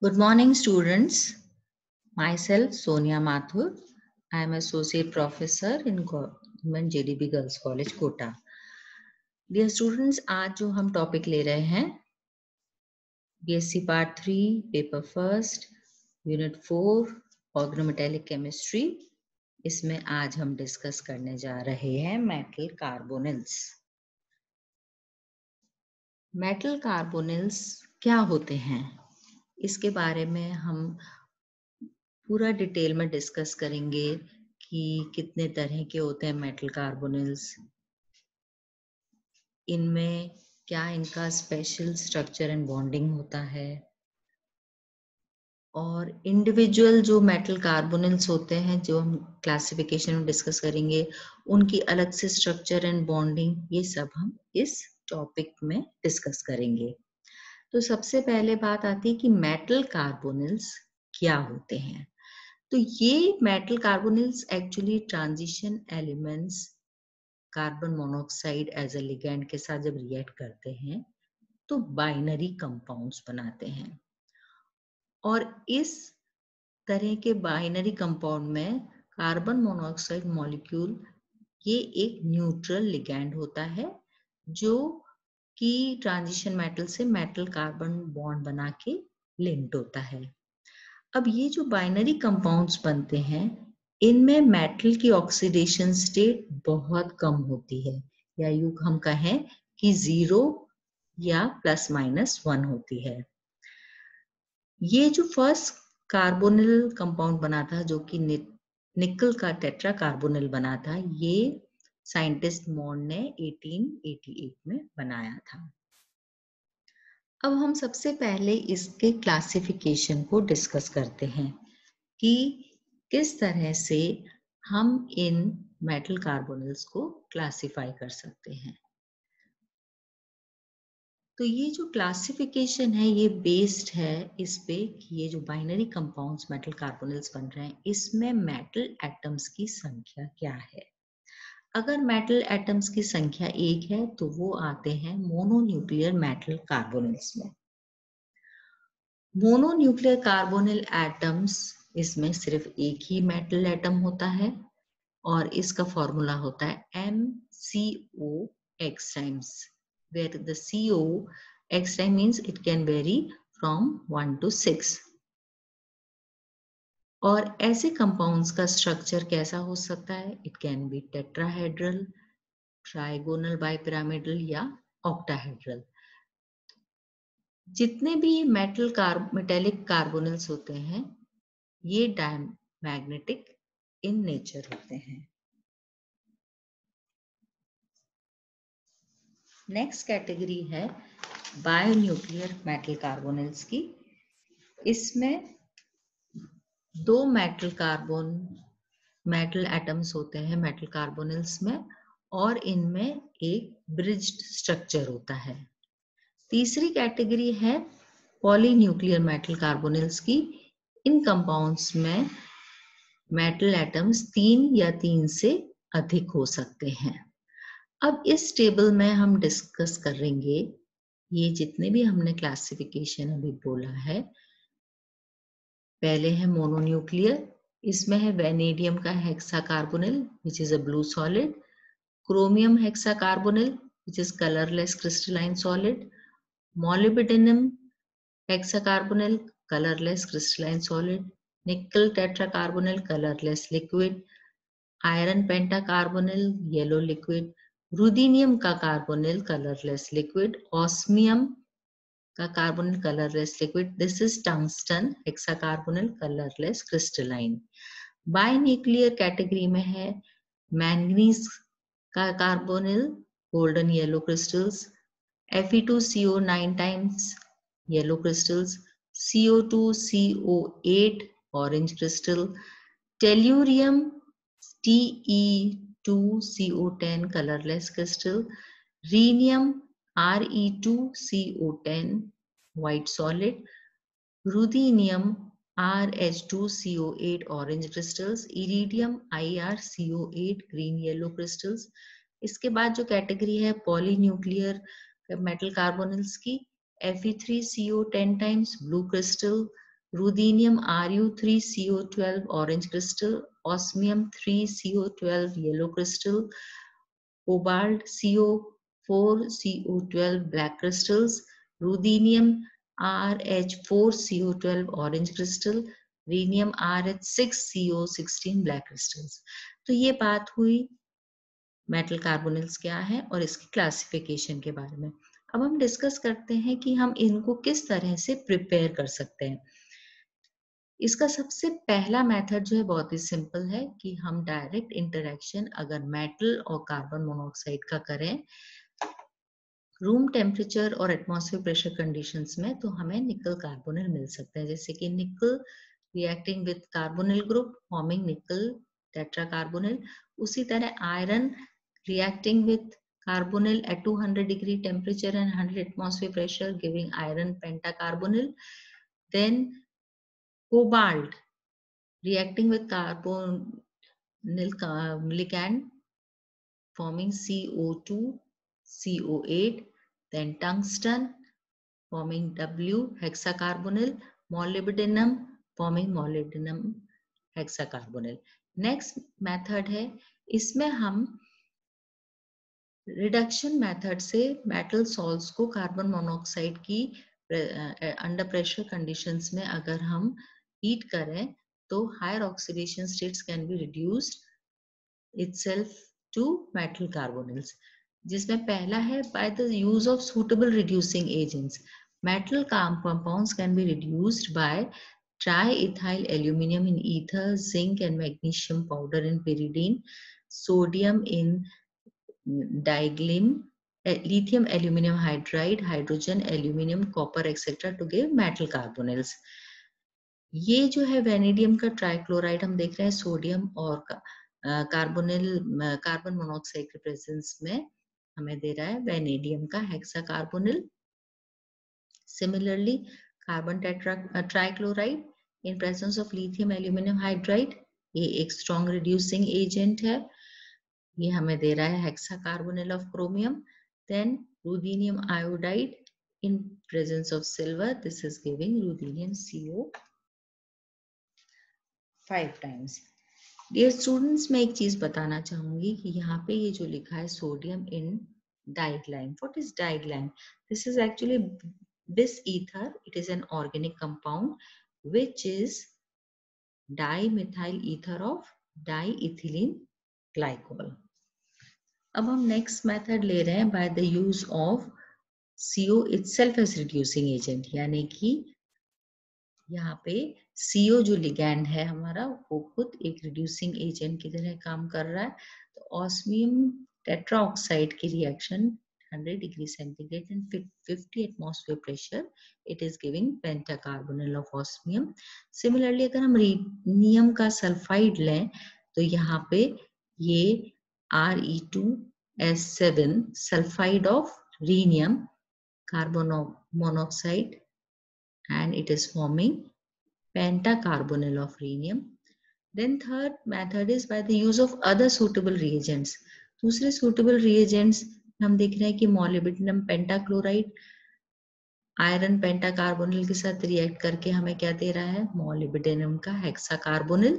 Good morning, students. Myself, Sonia Mathur. I am Associate Professor in Government JDB Girls College, Kota. Dear students, आज जो हम topic ले रहे हैं BSc Part 3, Paper First, Unit 4, Organometallic Chemistry. इसमें आज हम डिस्कस करने जा रहे हैं मेटल कार्बोनिल्स। मेटल कार्बोनिल्स क्या होते हैं, इसके बारे में हम पूरा डिटेल में डिस्कस करेंगे कि कितने तरह के होते हैं मेटल कार्बोनिल्स, इनमें क्या इनका स्पेशल स्ट्रक्चर एंड बॉन्डिंग होता है, और इंडिविजुअल जो मेटल कार्बोनिल्स होते हैं जो हम क्लासिफिकेशन में डिस्कस करेंगे, उनकी अलग से स्ट्रक्चर एंड बॉन्डिंग, ये सब हम इस टॉपिक में डिस्कस करेंगे। तो सबसे पहले बात आती है कि मेटल कार्बोनिल्स क्या होते हैं। तो ये metal carbonyls actually transition elements carbon monoxide as a ligand के साथ जब रिएक्ट करते हैं तो बाइनरी कंपाउंड्स बनाते हैं, और इस तरह के बाइनरी कंपाउंड में कार्बन मोनोऑक्साइड मॉलिक्यूल ये एक न्यूट्रल लिगैंड होता है जो कि ट्रांजिशन मेटल से मेटल कार्बन बॉन्ड बना के लिंक्ड होता है। अब ये जो बाइनरी कंपाउंड्स बनते हैं, इनमें मेटल की ऑक्सीडेशन स्टेट बहुत कम होती है, या यूं हम कहें कि 0 या ±1 होती है। ये जो फर्स्ट कार्बोनिल कंपाउंड बना था जो कि निकल का टेट्रा कार्बोनिल बना था, ये साइंटिस्ट मॉन्ड ने 1888 में बनाया था। अब हम सबसे पहले इसके क्लासिफिकेशन को डिस्कस करते हैं कि किस तरह से हम इन मेटल कार्बोनिल्स को क्लासिफाई कर सकते हैं। तो ये जो क्लासिफिकेशन है ये बेस्ड है इस पे कि ये जो बाइनरी कंपाउंड्स मेटल कार्बोनिल्स बन रहे हैं, इसमें मेटल एटम्स की संख्या क्या है। अगर मेटल एटम्स की संख्या 1 है तो वो आते हैं मोनोन्यूक्लियर मेटल कार्बोनिल्स में। मोनोन्यूक्लियर कार्बोनिल एटम्स, इसमें सिर्फ एक ही मेटल एटम होता है और इसका फॉर्मूला होता है MCOX times, where the COX time means it can vary from 1 to 6। और ऐसे कंपाउंड्स का स्ट्रक्चर कैसा हो सकता है, it can be tetrahedral, trigonal, bipyramidal या ऑक्टाहेड्रल। जितने भी मेटेलिक कार्बोनिल्स होते हैं ये डायमैग्नेटिक इन नेचर होते हैं। नेक्स्ट कैटेगरी है बायोन्यूक्लियर मेटल कार्बोनिल्स की। इसमें 2 मेटल एटम्स होते हैं मेटल कार्बोनिल्स में, और इनमें एक ब्रिज्ड स्ट्रक्चर होता है। तीसरी कैटेगरी है पॉलीन्यूक्लियर मेटल कार्बोनिल्स की। इन कंपाउंड्स में मेटल एटम्स 3 या 3 से अधिक हो सकते हैं। अब इस टेबल में हम डिस्कस करेंगे ये जितने भी हमने क्लासिफिकेशन अभी बोला है। पहले है मोनोन्यूक्लियर, इसमें है वेनेडियम का hexacarbonyl which is a blue solid, chromium hexacarbonyl which is colourless crystalline solid, molybdenum hexacarbonyl colourless crystalline solid, nickel tetracarbonyl colourless liquid, iron pentacarbonyl yellow liquid, ruthenium का कार्बोनिल कलरलेस लिक्विड, ऑस्मियम का carbonyl colourless liquid, this is tungsten hexacarbonyl colourless crystalline. Binuclear category में है manganese का carbonyl golden yellow crystals, Fe2CO9 times yellow crystals, CO2CO8 orange crystal, tellurium Te2CO10 colorless crystal, rhenium Re2CO10 white solid, ruthenium RH2CO8 orange crystals, iridium IrCO8 green yellow crystals। इसके बाद जो category है polynuclear metal carbonyls की, Fe3CO 10 times blue crystal, ruthenium Ru3CO12 orange crystal, osmium 3CO12 yellow crystal, cobalt CO4CO12 black crystals, ruthenium RH4CO12 orange crystal, rhenium RH6CO16 black crystals. तो ये बात हुई metal carbonyls क्या है और इसकी क्लासिफिकेशन के बारे में। अब हम डिस्कस करते हैं कि हम इनको किस तरह से प्रिपेयर कर सकते हैं। इसका सबसे पहला मेथड जो है बहुत ही सिंपल है कि हम डायरेक्ट इंटरेक्शन अगर मेटल और कार्बन मोनोऑक्साइड का करें रूम टेम्परेचर और एटमॉस्फेयर प्रेशर कंडीशंस में, तो हमें निकल कार्बोनिल मिल सकते हैं, जैसे कि निकल reacting with carbonyl group forming निकल टेट्रा कार्बोनिल। उसी तरह iron reacting with carbonyl at 200 degree temperature and 100 atmosphere pressure giving iron pentacarbonyl. Then cobalt reacting with carbonyl ligand forming CO2 CO8. Then tungsten forming W hexacarbonyl. Molybdenum forming molybdenum hexacarbonyl. Next method है, इसमें हम reduction method से metal salts को carbon monoxide की under pressure conditions में अगर हम heat करें तो higher oxidation states can be reduced itself to metal carbonyls, जिसमें पहला है by the use of suitable reducing agents. Metal compounds can be reduced by triethyl aluminum in ether, zinc and magnesium powder in pyridine, sodium in diglim, lithium aluminum hydride, hydrogen aluminum copper etc. to give metal carbonyls. ये जो है vanadium का trichloride हम देख रहे हैं sodium और carbonyl carbon monoxide के प्रेजेंस में हमें दे रहा है वेनेडियम का hexacarbonyl. Similarly carbon trichloride in presence of lithium aluminium hydride, ये एक स्ट्रॉन्ग रिड्यूसिंग एजेंट है, ये हमें दे रहा है hexacarbonyl of chromium. Then ruthenium iodide in presence of silver, this is giving ruthenium CO 5 times। Dear students, मैं एक चीज बताना चाहूंगी कि यहाँ पे ये जो लिखा है sodium in diglyme, what is diglyme? This is actually bis ether, it is an organic compound which is dimethyl ether of diethylene glycol। अब हम नेक्स्ट मेथड ले रहे हैं bye the use of CO itself as reducing agent, यानी कि यहाँ पे CO जो लिगैंड है हमारा वो खुद एक रिड्यूसिंग एजेंट की तरह काम कर रहा है। तो ऑस्मियम टेट्राऑक्साइड की reaction 100 degree centigrade and 50 atmosphere pressure, it is giving pentacarbonyl of osmium. Similarly अगर हम रीनियम का सल्फाइड लें तो यहाँ पे ये Re2S7 sulphide of rhenium carbon monoxide and it is forming pentacarbonyl of rhenium. Then third method is by the use of other suitable reagents. दूसरे suitable reagents हम देख रहे हैं कि molybdenum pentachloride आयरन पेंटाकार्बोनिल के साथ रिएक्ट करके हमें क्या दे रहा है? molybdenum का हेक्साकार्बोनिल।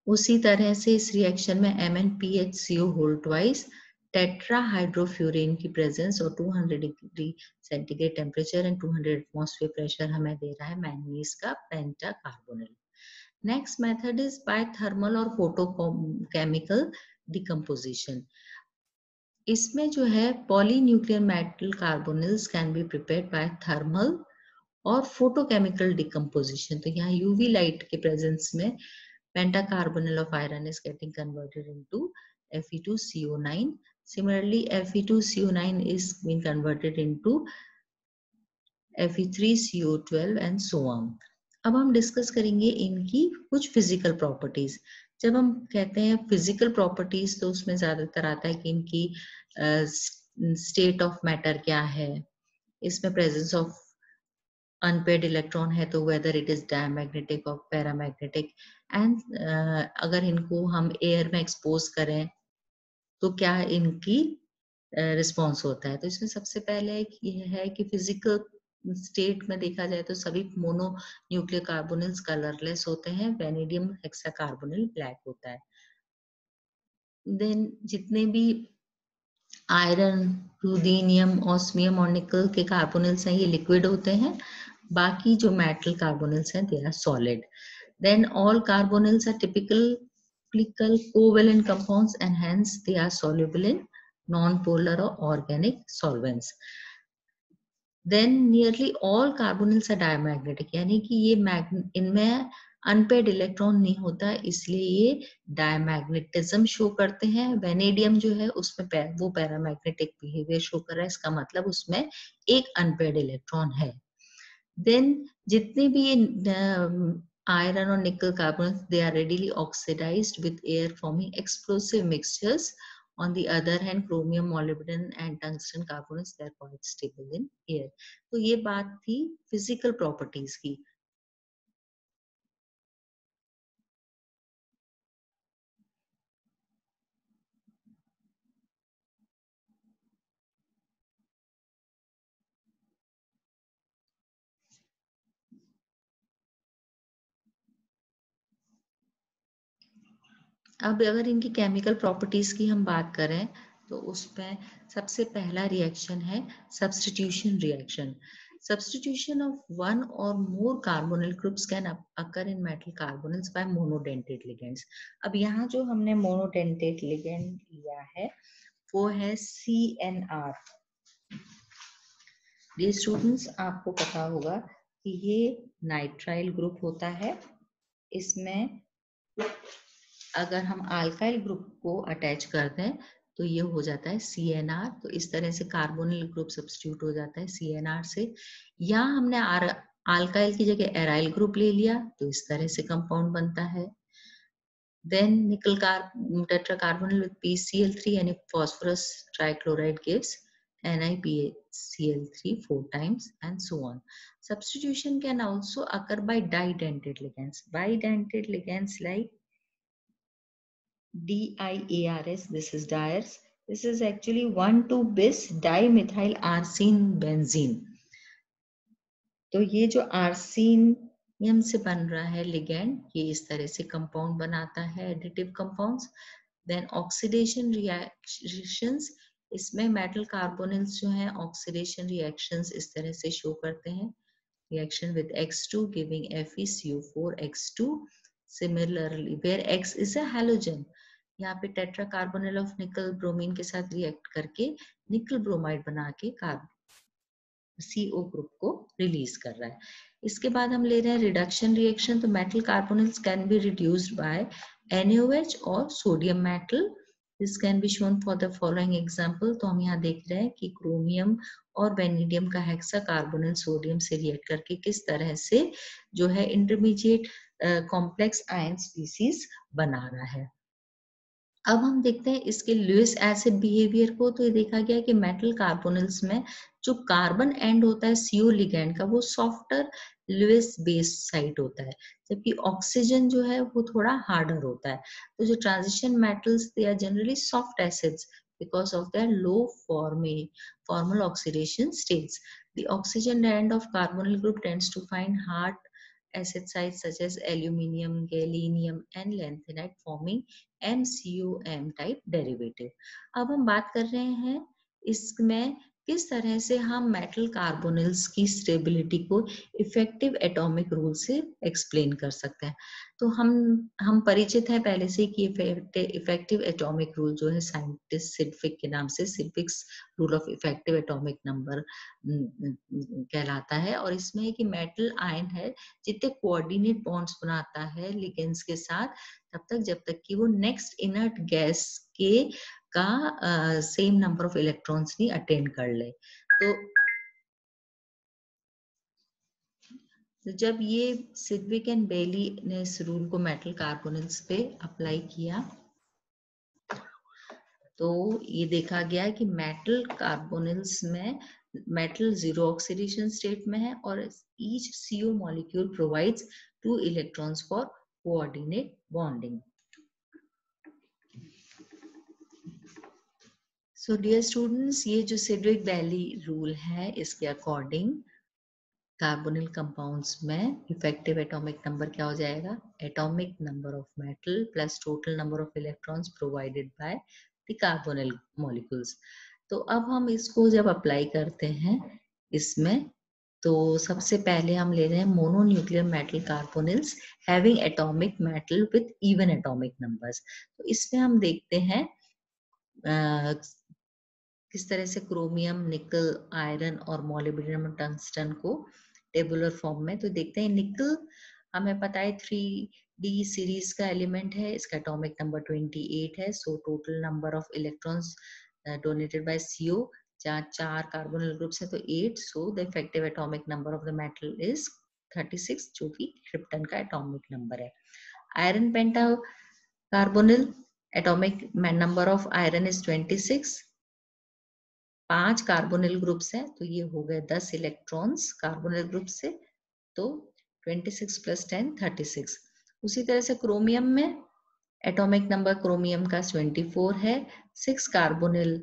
उसी तरह से इस रिएक्शन में MnPHCO होल ट्वाइस टेट्राहाइड्रोफ्यूरिन की प्रेजेंस और 200 degree centigrade temperature and 200 atmosphere pressure हमें दे रहा है मैंगनीज का pentacarbonyl. Next method is by thermal और फोटोकेमिकल डिकम्पोजिशन। इसमें जो है polynuclear metal carbonyls can be prepared by thermal और फोटोकेमिकल डिकम्पोजिशन। तो यहाँ यूवी लाइट के प्रेजेंस में pentacarbonyl of iron is getting converted into Fe2CO9. Similarly, Fe2CO9 is being converted into Fe3CO12 and so on. अब हम discuss करेंगे इनकी कुछ फिजिकल प्रॉपर्टीज। जब हम कहते हैं फिजिकल प्रॉपर्टीज तो उसमें ज्यादातर आता है कि इनकी स्टेट ऑफ मैटर क्या है, इसमें प्रेजेंस ऑफ अनपेड इलेक्ट्रॉन है तो वेदर इट इज डायमैग्नेटिक और पैरामैग्नेटिक, एंड अगर इनको हम एयर में एक्सपोज करें तो क्या इनकी रिस्पॉन्स होता है। तो इसमें सबसे पहले ये है कि फिजिकल स्टेट में देखा जाए तो सभी मोनो न्यूक्लियर कार्बोनिल्स कलरलेस होते हैं, वेनेडियम हेक्साकार्बोनिल ब्लैक होता है। देन जितने भी आयरन, रुदीनियम, ऑस्मियम और निकल के कार्बोनिल्स हैं ये लिक्विड होते हैं। बाकी जो मेटल कार्बोनिल्स हैं they are solid. Then all carbonyls are typical covalent compounds and hence they are soluble in non-polar or organic solvents. Then nearly all carbonyls are diamagnetic, यानी कि ये इनमें अनपेड इलेक्ट्रॉन नहीं होता, इसलिए ये डायमैग्नेटिज्म शो करते हैं। वेनेडियम जो है उसमें वो पैरामैग्नेटिक बिहेवियर शो कर रहा है, इसका मतलब उसमें एक अनपेड इलेक्ट्रॉन है। देन जितने भी iron or nickel carbons, they are readily oxidized with air, forming explosive mixtures. On the other hand, chromium, molybdenum and tungsten carbonates, they are quite stable in air. तो ये बात थी physical properties की। अब अगर इनकी केमिकल प्रॉपर्टीज की हम बात करें तो उसमें सबसे पहला रिएक्शन है substitution reaction. Substitution of one or more carbonyl groups can occur in metal carbonyls by monodentate ligands. अब यहाँ जो हमने monodentate ligand लिया है वो है CNR। ये स्टूडेंट्स आपको पता होगा कि ये नाइट्राइल ग्रुप होता है। इसमें अगर हम अल्काइल ग्रुप को अटैच कर दें तो ये हो जाता है CNR। तो इस तरह से कार्बोनिल ग्रुप सब्स्टिट्यूट हो जाता है CNR से। या हमने अल्काइल की जगह एराइल ग्रुप ले लिया तो इस तरह से कंपाउंड बनता है। Then nickel tetracarbonyl with PCl3 and phosphorus trichloride gives NiPCl3 4 times and so on. Substitution can also occur by didentate ligands. Bidentate ligands like DIARS, this is diars. This is actually 1,2-bis dimethyl arsine benzene. तो ये जो आर्सीनियम से बन रहा है ligand, ये इस तरह से कंपाउंड बनाता है additive compounds. Then oxidation reactions, इसमें मेटल कार्बोनिल्स जो हैं ऑक्सीडेशन रिएक्शंस इस तरह से शो करते हैं। Reaction with X2 giving FeCO4X2. Similarly, where X is a halogen, यहाँ पे टेट्रा कार्बोनिल ऑफ निकल ब्रोमीन के साथ रिएक्ट करके निकल ब्रोमाइड बना के CO ग्रुप को रिलीज कर रहा है। इसके बाद हम ले रहे हैं रिडक्शन रिएक्शन। तो metal carbonyls can be reduced by NaOH और sodium metal. This can be shown for the following example. तो हम यहाँ देख रहे हैं कि क्रोमियम और वेनेडियम का हेक्सा कार्बोनिल सोडियम से रिएक्ट करके किस तरह से जो है इंटरमीडिएट कॉम्प्लेक्स आयन स्पीसीज बना रहा है। अब हम देखते हैं इसके लुईस एसिड बिहेवियर को। तो ये देखा गया कि मेटल कार्बोनिल्स में जो कार्बन एंड होता है CO लिगैंड का वो सॉफ्टर लुईस बेस साइट होता है, जबकि ऑक्सीजन जो है वो थोड़ा हार्डर होता है। तो जो transition metals they are generally soft acids because of their low formal oxidation states. The oxygen end of carbonyl group tends to find hard acid sites such as aluminium, gallium and lanthanide, forming MCOM type derivative. अब हम बात कर रहे हैं इसमें किस तरह से हम मेटल कार्बोनिल्स की स्टेबिलिटी को इफेक्टिव एटॉमिक रूल से एक्सप्लेन कर सकते हैं। तो हम परिचित हैं पहले से कि इफेक्टिव एटॉमिक रूल जो है साइंटिस्ट सिडफिक के नाम से Sidgwick's rule of effective atomic number कहलाता है। और इसमें है कि मेटल आयन है जितने कोऑर्डिनेट बॉन्ड्स बनाता है लिगेंड्स के साथ तब तक जब तक कि वो नेक्स्ट इनर्ट गैस के का सेम नंबर ऑफ इलेक्ट्रॉन्स नहीं अटेन कर ले। तो जब ये सिडविक एंड बेली ने इस रूल को मेटल कार्बोनिल्स पे अप्लाई किया तो ये देखा गया कि मेटल कार्बोनिल्स में मेटल जीरो ऑक्सीडेशन स्टेट में है और each CO molecule provides 2 electrons for coordinate bonding. So dear students, ये जो सिडविक वैली रूल है, इसके अकॉर्डिंग कार्बोनिल कंपाउंड्स में इफेक्टिव एटॉमिक नंबर क्या हो जाएगा? Atomic number of metal plus total number of electrons provided by the carbonyl molecules. तो अब हम इसको जब अप्लाई करते हैं इसमें, तो सबसे पहले हम ले रहे हैं mononuclear metal carbonyls having atomic metal with even atomic numbers. तो इसमें हम देखते हैं किस तरह से क्रोमियम, निकल, आयरन और मोलिब्डेनम, टंगस्टन को टेबुलर फॉर्म में। तो देखते हैं निकल, हमें पता है 3D सीरीज का एलिमेंट है, इसका एटॉमिक नंबर 28 है। So total number of electrons donated bye CO, जहाँ 4 कार्बोनिल ग्रुप्स है तो 8। So the effective atomic number of the metal is 36, जो कि क्रिप्टन का एटॉमिक नंबर है। Iron penta carbonyl, atomic number of iron is 26। 5 carbonyl groups हैं, तो ये हो गए 10 इलेक्ट्रॉन्स कार्बोनिल ग्रुप से, तो 26 + 10 36। उसी तरह से क्रोमियम में एटॉमिक नंबर क्रोमियम का 24 है, 6 कार्बोनिल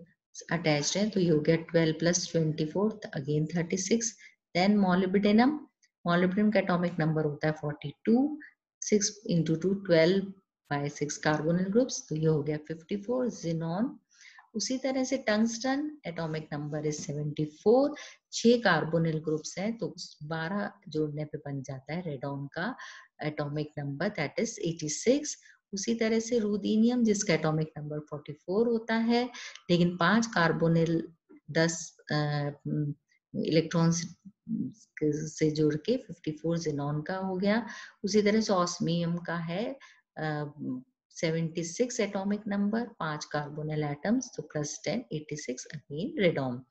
अटैच्ड है, तो ये हो गया 12 + 24 अगेन 36। देन मोलिब्डेनम, मोलिब्डेनम का एटॉमिक नंबर होता है 42, 6 × 2 12/6 कार्बोनिल ग्रुप्स, तो ये हो गया 54। जिनॉन, उसी तरह से tungsten atomic number is 74, 6 carbonyl groups हैं, तो 12 जोड़ने पे बन जाता है रेडॉन का एटॉमिक नंबर, दैट इज 86। उसी तरह से रुदीनियम, जिसका एटॉमिक नंबर 44 होता है, लेकिन 5 कार्बोनिल 10 इलेक्ट्रॉन्स से जोड़ के 54 जिनॉन का हो गया। उसी तरह से ऑस्मियम का है 76 एटॉमिक नंबर, 5 कार्बोनिल एटम्स, तो +10 86 अगेन रेडॉन।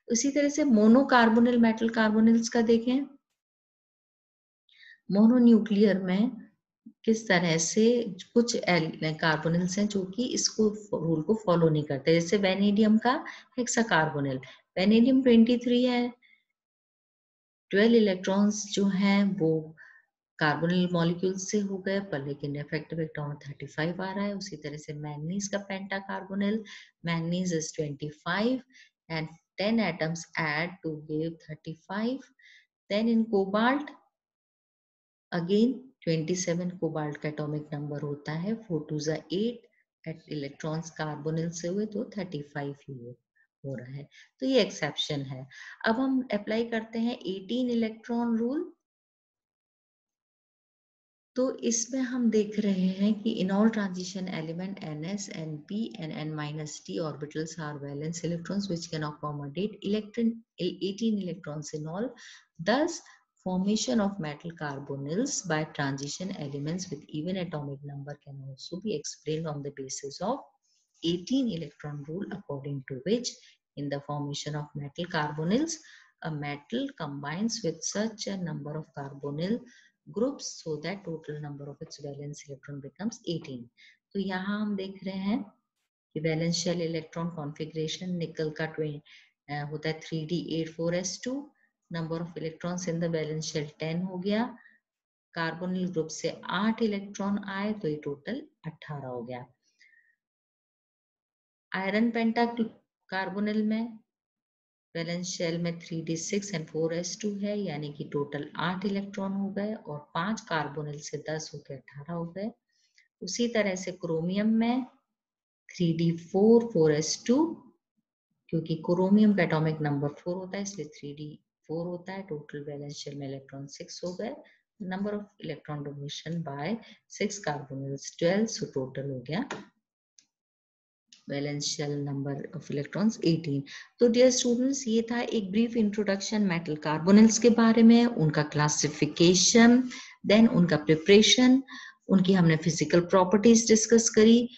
उसी तरह से मोनोकार्बोनिल मेटल कार्बोनिल्स का देखें, मोनोन्यूक्लियर में किस तरह से कुछ कार्बोनिल्स हैं जो कि इसको रूल को फॉलो नहीं करते, जैसे वेनेडियम का हेक्साकार्बोनिल, वेनेडियम 23 है, 12 इलेक्ट्रॉन्स जो हैं वो कार्बोनिल मॉलिक्यूल से हो गए, पर लेकिन इफेक्टिव एटॉमिक 35 आ रहा है। उसी तरह से मैंगनीज का pentacarbonyl, manganese is 25 and 10 atoms add to give 35। Then in cobalt again 27 cobalt का एटॉमिक नंबर होता है, 4 × 2 = 8 इलेक्ट्रॉन्स कार्बोनिल से हुए तो 35 ही हो रहा है, तो ये एक्सेप्शन है। अब हम अप्लाई करते हैं 18 इलेक्ट्रॉन रूल। तो इसमें हम देख रहे हैं कि in all transition element ns, np and n-t orbitals are valence electrons which can accommodate 18 electrons in all. Thus, formation of metal carbonyls by transition elements with even atomic number can also be explained on the basis of 18 electron rule, according to which in the formation of metal carbonyls, a metal combines with such a number of carbonyl groups so that total number of its valence electron becomes 18. तो यहाँ हम देख रहे हैं कि valence shell electron configuration निकल का होता है 3d84s2, number of electrons in the valence shell 10 हो गया, कार्बोनिल ग्रुप से 8 इलेक्ट्रॉन आए तो ये टोटल 18 हो गया। आयरन पेंटा कार्बोनिल में वैलेंस शेल में 3d6 and 4s2 है, यानी कि टोटल 8 इलेक्ट्रॉन हो गए और 5 कार्बोनिल से 10 होकर 18 हो गए। उसी तरह से क्रोमियम में 3d4 4s2, क्योंकि क्रोमियम का एटॉमिक नंबर 4 होता है इसलिए 3d4 होता है, टोटल वैलेंस शेल में इलेक्ट्रॉन 6 हो गए, number of electron donation by 6 carbonyls 12, so total हो गया valence shell number of electrons 18। तो डियर स्टूडेंट्स, ये था एक ब्रीफ इंट्रोडक्शन मेटल कार्बोनिल्स के बारे में, उनका क्लासिफिकेशन, देन उनका प्रिपरेशन, उनकी हमने फिजिकल प्रॉपर्टीज डिस्कस करी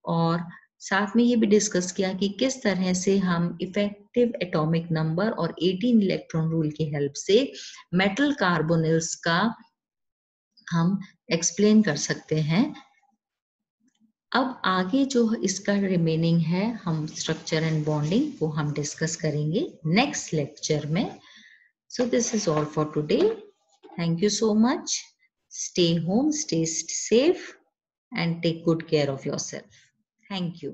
और साथ में ये भी डिस्कस किया कि किस तरह से हम इफेक्टिव एटॉमिक नंबर और 18 इलेक्ट्रॉन रूल की हेल्प से मेटल कार्बोनिल्स का हम एक्सप्लेन कर सकते हैं। अब आगे जो इसका रिमेनिंग है, हम स्ट्रक्चर एंड बॉन्डिंग वो हम डिस्कस करेंगे नेक्स्ट लेक्चर में। So this is all for today. Thank you so much. Stay home, stay safe and take good care of yourself. Thank you.